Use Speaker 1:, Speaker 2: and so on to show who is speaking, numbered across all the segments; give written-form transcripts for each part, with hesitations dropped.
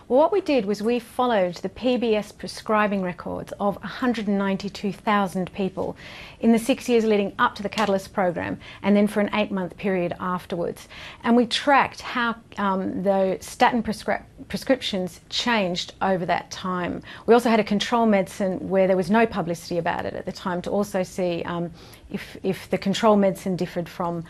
Speaker 1: Well, what we did was we followed the PBS prescribing records of 192,000 people in the 6 years leading up to the Catalyst program and then for an 8-month period afterwards. And we tracked how the statin prescriptions changed over that time. We also had a control medicine where there was no publicity about it at the time to also see if the control medicine differed from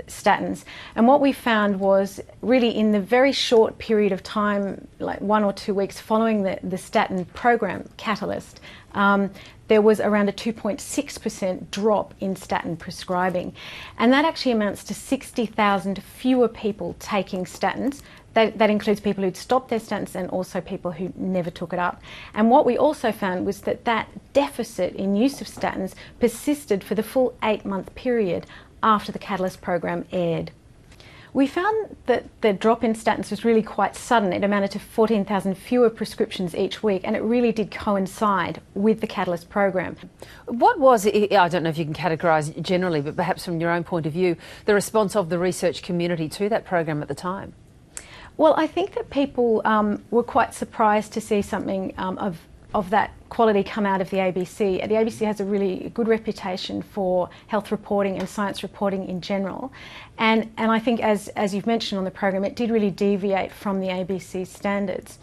Speaker 1: statins. And what we found was really in the very short period of time, like 1 or 2 weeks following the statin program, Catalyst, there was around a 2.6% drop in statin prescribing. And that actually amounts to 60,000 fewer people taking statins. That includes people who'd stopped their statins and also people who never took it up. And what we also found was that deficit in use of statins persisted for the full 8-month period after the Catalyst program aired. We found that the drop in statins was really quite sudden. It amounted to 14,000 fewer prescriptions each week, and it really did coincide with the Catalyst program.
Speaker 2: What was, I don't know if you can categorise generally, but perhaps from your own point of view, the response of the research community to that program at the time?
Speaker 1: Well, I think that people were quite surprised to see something of that quality come out of the ABC. The ABC has a really good reputation for health reporting and science reporting in general. And I think, as you've mentioned on the program, it did really deviate from the ABC standards.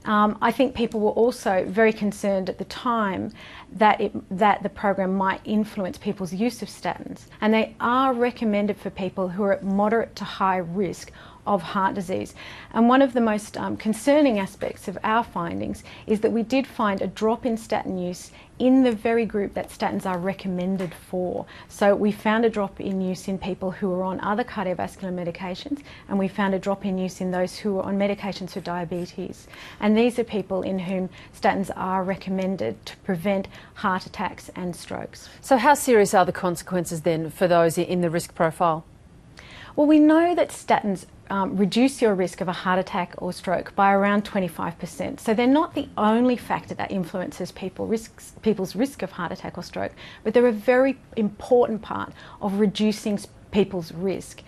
Speaker 1: I think people were also very concerned at the time that the program might influence people's use of statins. And they are recommended for people who are at moderate to high risk of heart disease. And one of the most concerning aspects of our findings is that we did find a drop in statin use in the very group that statins are recommended for. So we found a drop in use in people who are on other cardiovascular medications, and we found a drop in use in those who are on medications for diabetes. And these are people in whom statins are recommended to prevent heart attacks and strokes.
Speaker 2: So how serious are the consequences then for those in the risk profile?
Speaker 1: Well, we know that statins reduce your risk of a heart attack or stroke by around 25%. So they're not the only factor that influences people's risk of heart attack or stroke, but they're a very important part of reducing people's risk.